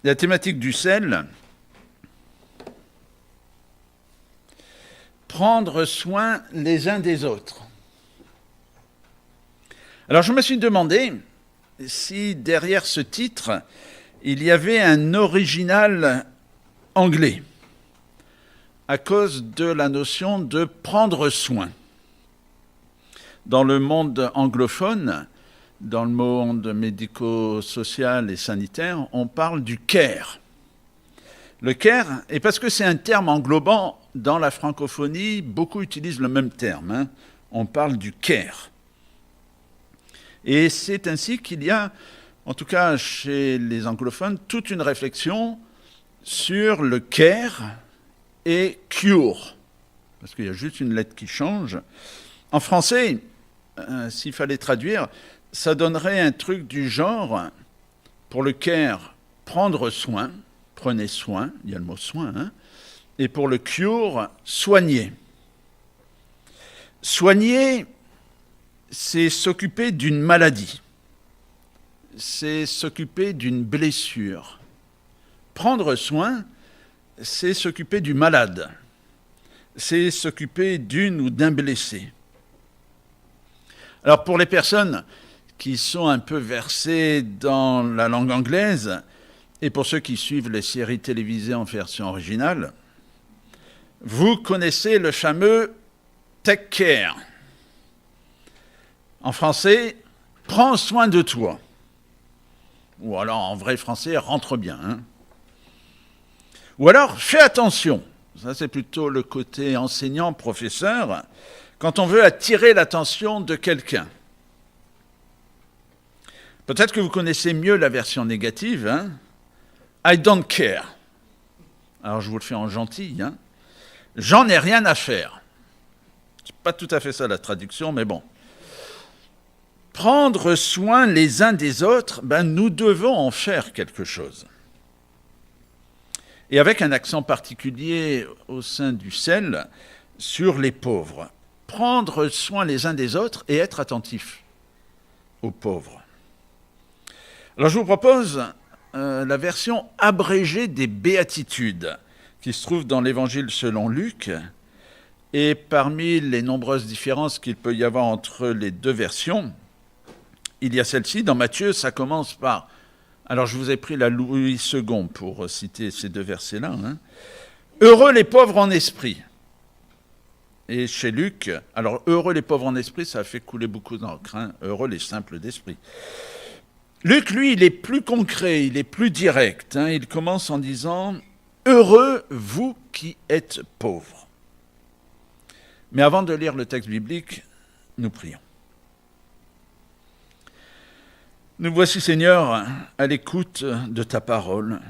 la thématique du sel, prendre soin les uns des autres. Alors je me suis demandé si derrière ce titre, il y avait un original anglais, à cause de la notion de prendre soin. Dans le monde anglophone, dans le monde médico-social et sanitaire, on parle du care. Le care, et parce que c'est un terme englobant, dans la francophonie, beaucoup utilisent le même terme. On parle du care. Et c'est ainsi qu'il y a, en tout cas chez les anglophones, toute une réflexion sur le care et cure. Parce qu'il y a juste une lettre qui change. En français, s'il fallait traduire, ça donnerait un truc du genre, pour le care, prendre soin, prenez soin, il y a le mot soin, et pour le cure, soigner. Soigner, c'est s'occuper d'une maladie, c'est s'occuper d'une blessure. Prendre soin, c'est s'occuper du malade, c'est s'occuper d'une ou d'un blessé. Alors pour les personnes qui sont un peu versées dans la langue anglaise, et pour ceux qui suivent les séries télévisées en version originale, vous connaissez le fameux « take care ». En français, « prends soin de toi ». Ou alors en vrai français, « rentre bien ». Ou alors « fais attention ». Ça c'est plutôt le côté enseignant, professeur, quand on veut attirer l'attention de quelqu'un. Peut-être que vous connaissez mieux la version négative, I don't care. Alors je vous le fais en gentil, J'en ai rien à faire. C'est pas tout à fait ça la traduction, mais bon. Prendre soin les uns des autres, nous devons en faire quelque chose. Et avec un accent particulier au sein du sel sur les pauvres. Prendre soin les uns des autres et être attentif aux pauvres. Alors je vous propose la version abrégée des béatitudes qui se trouve dans l'Évangile selon Luc. Et parmi les nombreuses différences qu'il peut y avoir entre les deux versions, il y a celle-ci. Dans Matthieu, ça commence par... Alors je vous ai pris la Louis II pour citer ces deux versets-là. Heureux les pauvres en esprit. Et chez Luc, alors heureux les pauvres en esprit, ça a fait couler beaucoup d'encre. Heureux les simples d'esprit. Luc, lui, il est plus concret, il est plus direct. Il commence en disant « Heureux vous qui êtes pauvres ». Mais avant de lire le texte biblique, nous prions. Nous voici, Seigneur, à l'écoute de ta parole.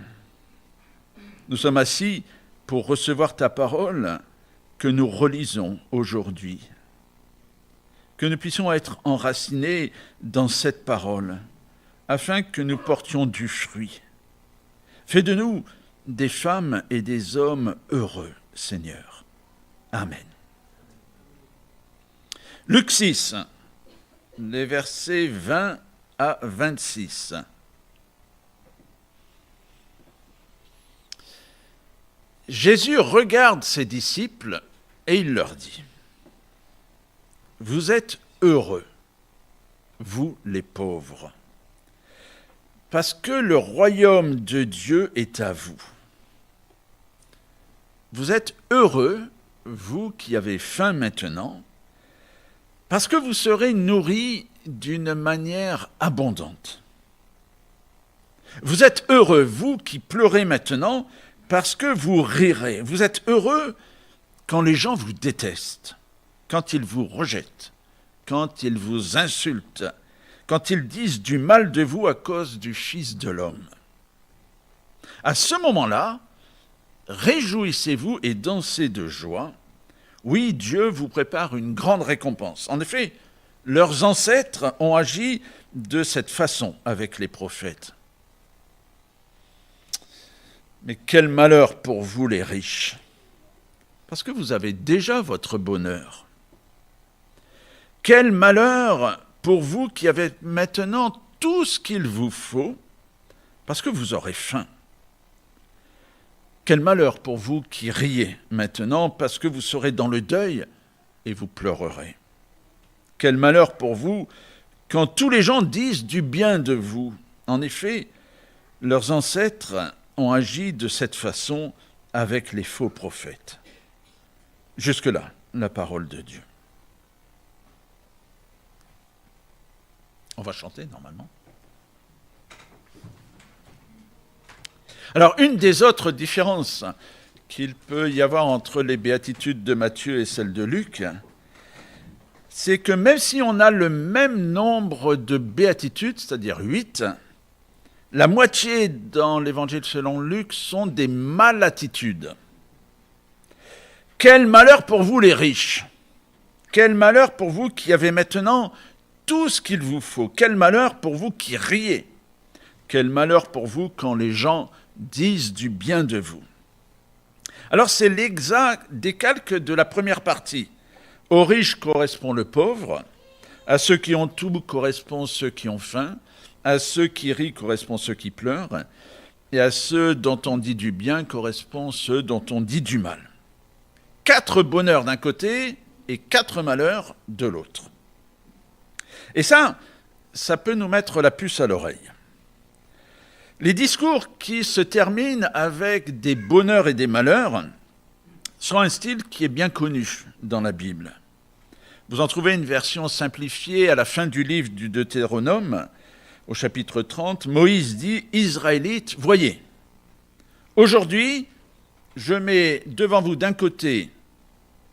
Nous sommes assis pour recevoir ta parole que nous relisons aujourd'hui. Que nous puissions être enracinés dans cette parole, afin que nous portions du fruit. Fais de nous des femmes et des hommes heureux, Seigneur. Amen. Luc 6, les versets 20 à 26. Jésus regarde ses disciples et il leur dit « Vous êtes heureux, vous les pauvres, parce que le royaume de Dieu est à vous. Vous êtes heureux, vous qui avez faim maintenant, parce que vous serez nourris d'une manière abondante. Vous êtes heureux, vous qui pleurez maintenant, parce que vous rirez. Vous êtes heureux quand les gens vous détestent, quand ils vous rejettent, quand ils vous insultent, quand ils disent du mal de vous à cause du Fils de l'homme. À ce moment-là, réjouissez-vous et dansez de joie. Oui, Dieu vous prépare une grande récompense. En effet, leurs ancêtres ont agi de cette façon avec les prophètes. Mais quel malheur pour vous les riches, parce que vous avez déjà votre bonheur. Quel malheur pour vous qui avez maintenant tout ce qu'il vous faut, parce que vous aurez faim. Quel malheur pour vous qui riez maintenant, parce que vous serez dans le deuil et vous pleurerez. Quel malheur pour vous quand tous les gens disent du bien de vous. En effet, leurs ancêtres ont agi de cette façon avec les faux prophètes. Jusque-là, la parole de Dieu. On va chanter normalement. Alors, une des autres différences qu'il peut y avoir entre les béatitudes de Matthieu et celles de Luc, c'est que même si on a le même nombre de béatitudes, c'est-à-dire 8, la moitié dans l'évangile selon Luc sont des malatitudes. Quel malheur pour vous les riches! Quel malheur pour vous qui avez maintenant tout ce qu'il vous faut! Quel malheur pour vous qui riez! Quel malheur pour vous quand les gens disent du bien de vous! Alors c'est l'exact décalque de la première partie. Aux riches correspond le pauvre, à ceux qui ont tout correspond ceux qui ont faim, à ceux qui rient correspond ceux qui pleurent, et à ceux dont on dit du bien correspond ceux dont on dit du mal. 4 bonheurs d'un côté et 4 malheurs de l'autre. Et ça peut nous mettre la puce à l'oreille. Les discours qui se terminent avec des bonheurs et des malheurs sont un style qui est bien connu dans la Bible. Vous en trouvez une version simplifiée à la fin du livre du Deutéronome, au chapitre 30. Moïse dit « Israélites, voyez, aujourd'hui, je mets devant vous d'un côté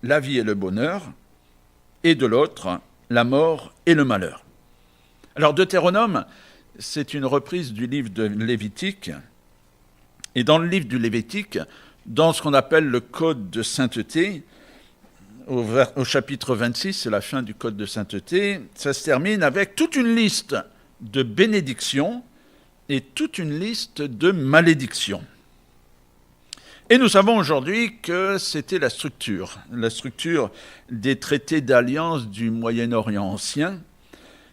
la vie et le bonheur, et de l'autre, la mort et le malheur. » Alors Deutéronome, c'est une reprise du livre de Lévitique. Et dans le livre du Lévitique, dans ce qu'on appelle le Code de sainteté, au chapitre 26, c'est la fin du Code de sainteté, ça se termine avec toute une liste de bénédictions et toute une liste de malédictions. Et nous savons aujourd'hui que c'était la structure des traités d'alliance du Moyen-Orient ancien.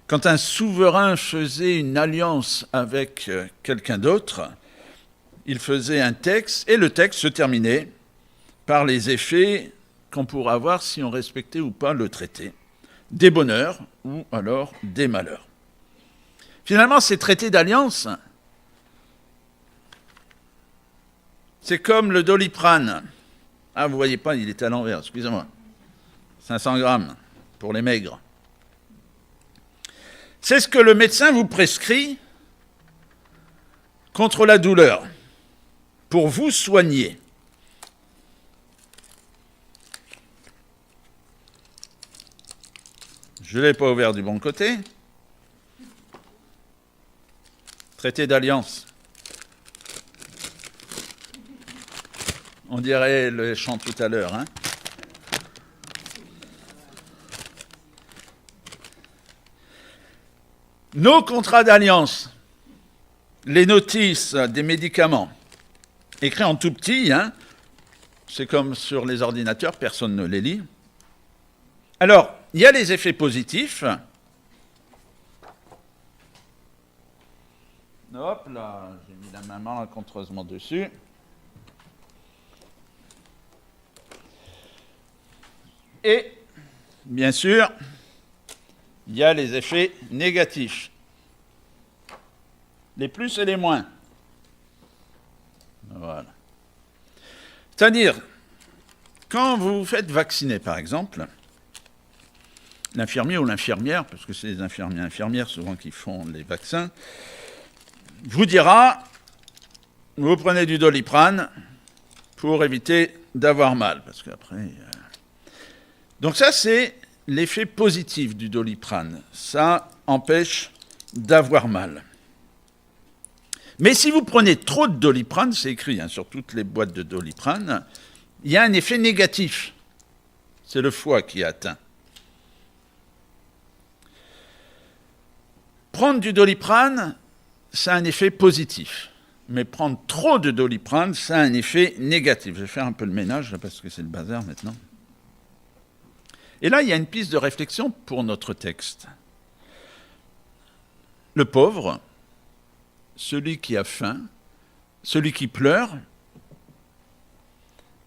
Quand un souverain faisait une alliance avec quelqu'un d'autre, il faisait un texte, et le texte se terminait par les effets qu'on pourrait avoir si on respectait ou pas le traité, des bonheurs ou alors des malheurs. Finalement, ces traités d'alliance, c'est comme le Doliprane. Ah, vous voyez pas, il est à l'envers, excusez-moi. 500 grammes pour les maigres. C'est ce que le médecin vous prescrit contre la douleur, pour vous soigner. Je ne l'ai pas ouvert du bon côté. Traité d'alliance. On dirait le chant tout à l'heure, hein. Nos contrats d'alliance, les notices des médicaments, écrits en tout petit, hein, c'est comme sur les ordinateurs, personne ne les lit. Alors, il y a les effets positifs. Hop là, j'ai mis la main malencontreusement dessus. Et, bien sûr, il y a les effets négatifs. Les plus et les moins. Voilà. C'est-à-dire, quand vous vous faites vacciner, par exemple, l'infirmier ou l'infirmière, parce que c'est les infirmiers et infirmières souvent qui font les vaccins, vous dira, vous prenez du Doliprane pour éviter d'avoir mal, parce qu'après... Donc ça, c'est l'effet positif du Doliprane. Ça empêche d'avoir mal. Mais si vous prenez trop de Doliprane, c'est écrit sur toutes les boîtes de Doliprane, il y a un effet négatif. C'est le foie qui est atteint. Prendre du Doliprane, ça a un effet positif. Mais prendre trop de Doliprane, ça a un effet négatif. Je vais faire un peu le ménage, là, parce que c'est le bazar maintenant. Et là, il y a une piste de réflexion pour notre texte. Le pauvre, celui qui a faim, celui qui pleure,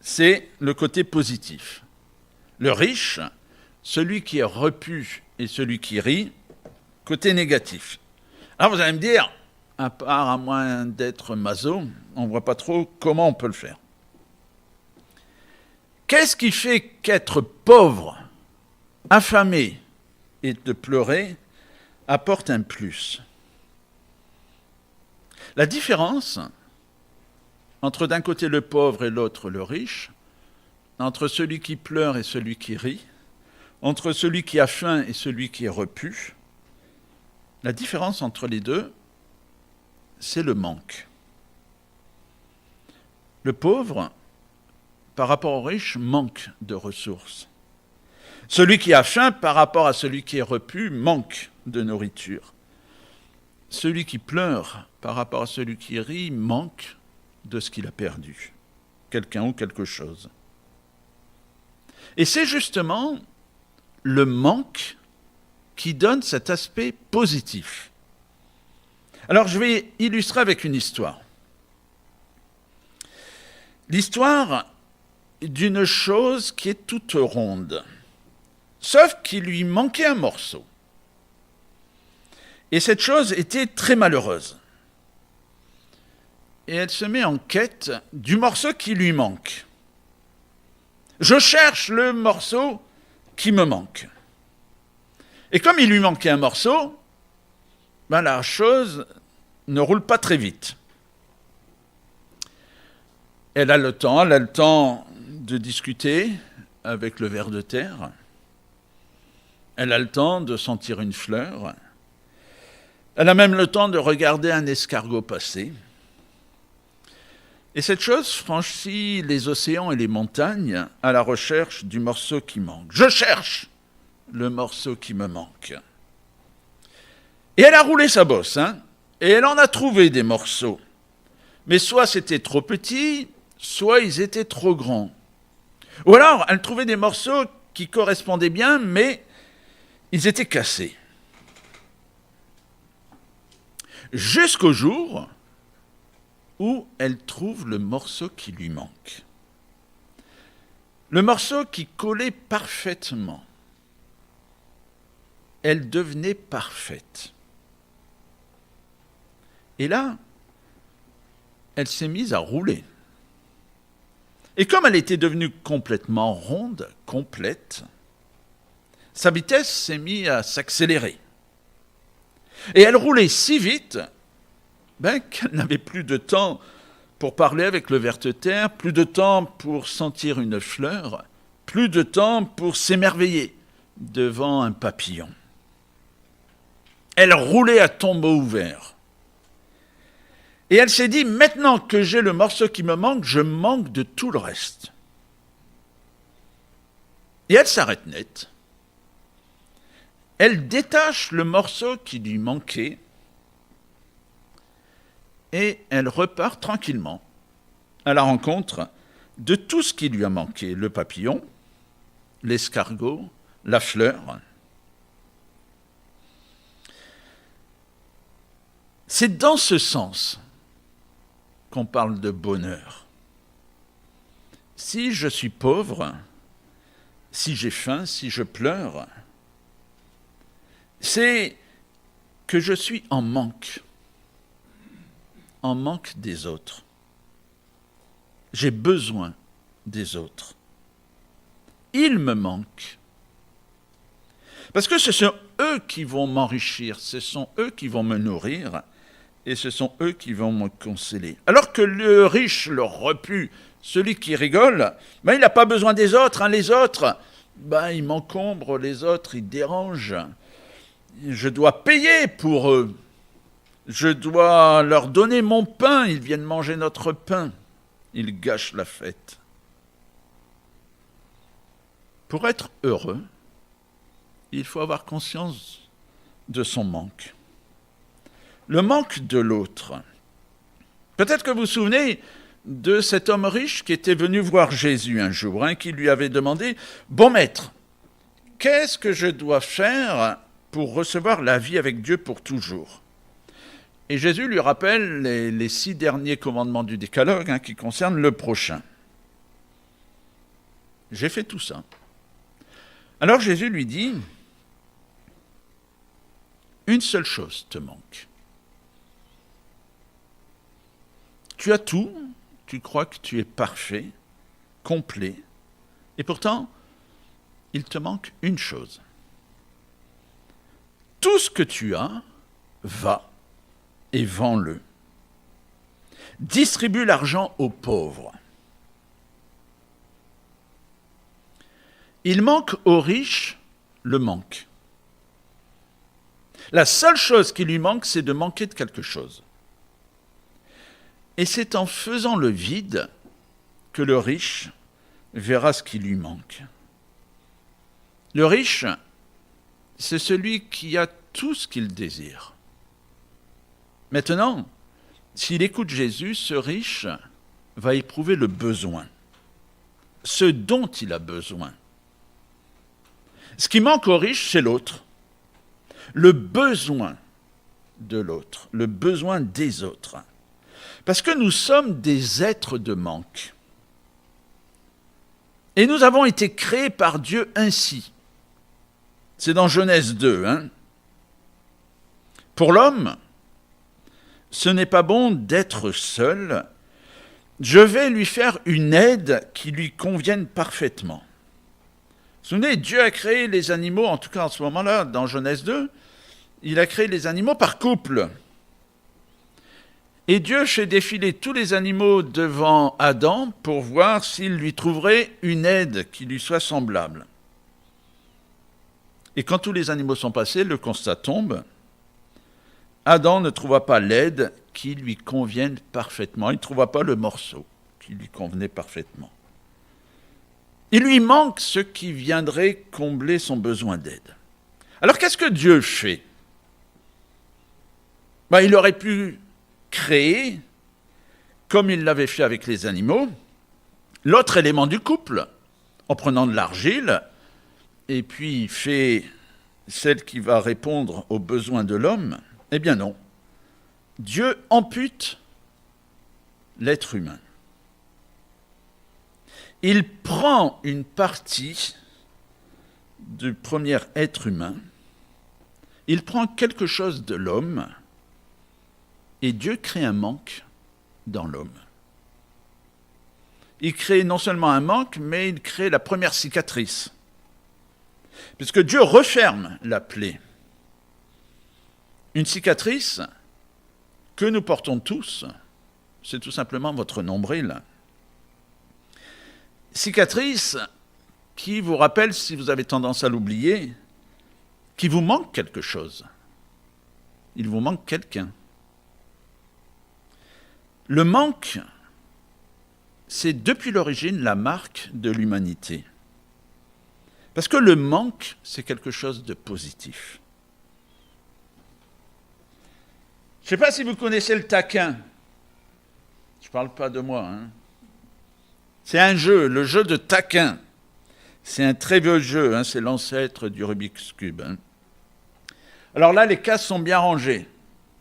c'est le côté positif. Le riche, celui qui est repu et celui qui rit, côté négatif. Alors vous allez me dire, à part à moins d'être maso, on ne voit pas trop comment on peut le faire. Qu'est-ce qui fait qu'être pauvre, affamé et de pleurer apporte un plus? La différence entre d'un côté le pauvre et l'autre le riche, entre celui qui pleure et celui qui rit, entre celui qui a faim et celui qui est repu, la différence entre les deux, c'est le manque. Le pauvre, par rapport au riche, manque de ressources. Celui qui a faim, par rapport à celui qui est repu, manque de nourriture. Celui qui pleure, par rapport à celui qui rit, manque de ce qu'il a perdu, quelqu'un ou quelque chose. Et c'est justement le manque qui donne cet aspect positif. Alors je vais illustrer avec une histoire. L'histoire d'une chose qui est toute ronde, sauf qu'il lui manquait un morceau. Et cette chose était très malheureuse. Et elle se met en quête du morceau qui lui manque. Je cherche le morceau qui me manque. Et comme il lui manquait un morceau, la chose ne roule pas très vite. Elle a le temps de discuter avec le ver de terre. Elle a le temps de sentir une fleur. Elle a même le temps de regarder un escargot passer. Et cette chose franchit les océans et les montagnes à la recherche du morceau qui manque. Je cherche le morceau qui me manque. Et elle a roulé sa bosse, et elle en a trouvé des morceaux. Mais soit c'était trop petit, soit ils étaient trop grands. Ou alors, elle trouvait des morceaux qui correspondaient bien, mais ils étaient cassés. Jusqu'au jour où elle trouve le morceau qui lui manque. Le morceau qui collait parfaitement. Elle devenait parfaite. Et là, elle s'est mise à rouler. Et comme elle était devenue complètement ronde, complète, sa vitesse s'est mise à s'accélérer. Et elle roulait si vite qu'elle n'avait plus de temps pour parler avec le ver de terre, plus de temps pour sentir une fleur, plus de temps pour s'émerveiller devant un papillon. Elle roulait à tombeau ouvert. Et elle s'est dit, maintenant que j'ai le morceau qui me manque, je manque de tout le reste. Et elle s'arrête net. Elle détache le morceau qui lui manquait et elle repart tranquillement à la rencontre de tout ce qui lui a manqué, le papillon, l'escargot, la fleur. C'est dans ce sens qu'on parle de bonheur. Si je suis pauvre, si j'ai faim, si je pleure, c'est que je suis en manque des autres. J'ai besoin des autres. Ils me manquent. Parce que ce sont eux qui vont m'enrichir, ce sont eux qui vont me nourrir, et ce sont eux qui vont me consoler. Alors que le riche, le repu, celui qui rigole, il n'a pas besoin des autres. Les autres, ils m'encombrent, les autres, ils dérangent. Je dois payer pour eux. Je dois leur donner mon pain. Ils viennent manger notre pain. Ils gâchent la fête. Pour être heureux, il faut avoir conscience de son manque. Le manque de l'autre. Peut-être que vous vous souvenez de cet homme riche qui était venu voir Jésus un jour, qui lui avait demandé « Bon maître, qu'est-ce que je dois faire pour recevoir la vie avec Dieu pour toujours ?» Et Jésus lui rappelle les 6 derniers commandements du décalogue qui concernent le prochain. j'ai fait tout ça. Alors Jésus lui dit, une seule chose te manque. Tu as tout, tu crois que tu es parfait, complet, et pourtant, il te manque une chose. Tout ce que tu as, va et vends-le. Distribue l'argent aux pauvres. Il manque aux riches le manque. La seule chose qui lui manque, c'est de manquer de quelque chose. Et c'est en faisant le vide que le riche verra ce qui lui manque. Le riche, c'est celui qui a tout ce qu'il désire. Maintenant, s'il écoute Jésus, ce riche va éprouver le besoin, ce dont il a besoin. Ce qui manque au riche, c'est l'autre, le besoin de l'autre, le besoin des autres. Parce que nous sommes des êtres de manque. Et nous avons été créés par Dieu ainsi. C'est dans Genèse 2. Pour l'homme, ce n'est pas bon d'être seul. Je vais lui faire une aide qui lui convienne parfaitement. Vous vous souvenez, Dieu a créé les animaux, en tout cas en ce moment-là, dans Genèse 2, il a créé les animaux par couple. Et Dieu fait défiler tous les animaux devant Adam pour voir s'il lui trouverait une aide qui lui soit semblable. Et quand tous les animaux sont passés, le constat tombe. Adam ne trouva pas l'aide qui lui convienne parfaitement. Il ne trouva pas le morceau qui lui convenait parfaitement. Il lui manque ce qui viendrait combler son besoin d'aide. Alors qu'est-ce que Dieu fait ? Il aurait pu créer, comme il l'avait fait avec les animaux, l'autre élément du couple, en prenant de l'argile, et puis il fait celle qui va répondre aux besoins de l'homme. Eh bien non. Dieu ampute l'être humain. Il prend une partie du premier être humain, il prend quelque chose de l'homme, et Dieu crée un manque dans l'homme. Il crée non seulement un manque, mais il crée la première cicatrice. Puisque Dieu referme la plaie. Une cicatrice que nous portons tous, c'est tout simplement votre nombril. Cicatrice qui vous rappelle, si vous avez tendance à l'oublier, qu'il vous manque quelque chose. Il vous manque quelqu'un. Le manque, c'est depuis l'origine la marque de l'humanité. Parce que le manque, c'est quelque chose de positif. Je ne sais pas si vous connaissez le taquin. Je ne parle pas de moi. C'est un jeu, le jeu de taquin. C'est un très vieux jeu, c'est l'ancêtre du Rubik's Cube. Alors là, les cases sont bien rangées.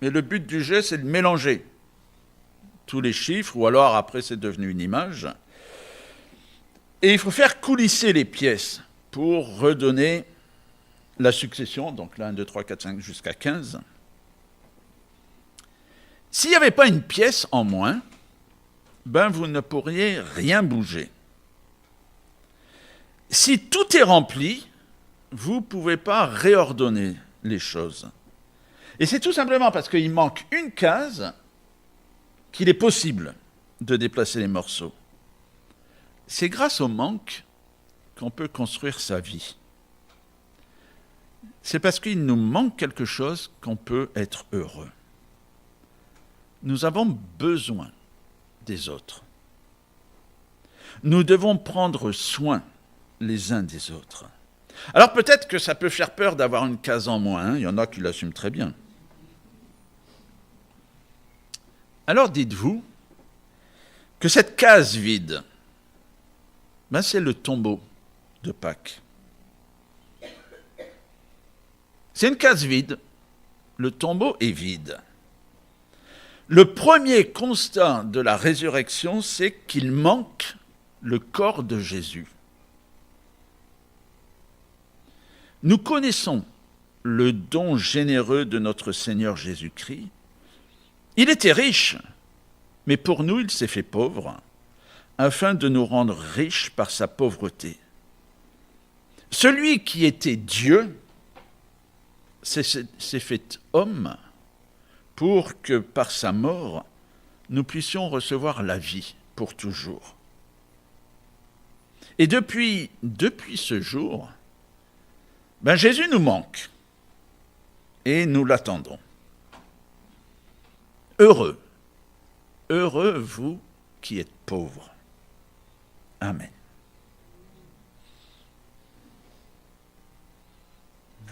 Mais le but du jeu, c'est de mélanger tous les chiffres, ou alors après c'est devenu une image. Et il faut faire coulisser les pièces pour redonner la succession, donc là 1, 2, 3, 4, 5 jusqu'à 15. S'il n'y avait pas une pièce en moins, vous ne pourriez rien bouger. Si tout est rempli, vous ne pouvez pas réordonner les choses. Et c'est tout simplement parce qu'il manque une case qu'il est possible de déplacer les morceaux. C'est grâce au manque qu'on peut construire sa vie. C'est parce qu'il nous manque quelque chose qu'on peut être heureux. Nous avons besoin des autres. Nous devons prendre soin les uns des autres. Alors peut-être que ça peut faire peur d'avoir une case en moins, il y en a qui l'assument très bien. Alors dites-vous que cette case vide, c'est le tombeau de Pâques. C'est une case vide, le tombeau est vide. Le premier constat de la résurrection, c'est qu'il manque le corps de Jésus. Nous connaissons le don généreux de notre Seigneur Jésus-Christ. Il était riche, mais pour nous, il s'est fait pauvre, afin de nous rendre riches par sa pauvreté. Celui qui était Dieu s'est fait homme pour que par sa mort, nous puissions recevoir la vie pour toujours. Et depuis ce jour, Jésus nous manque et nous l'attendons. Heureux vous qui êtes pauvres. Amen.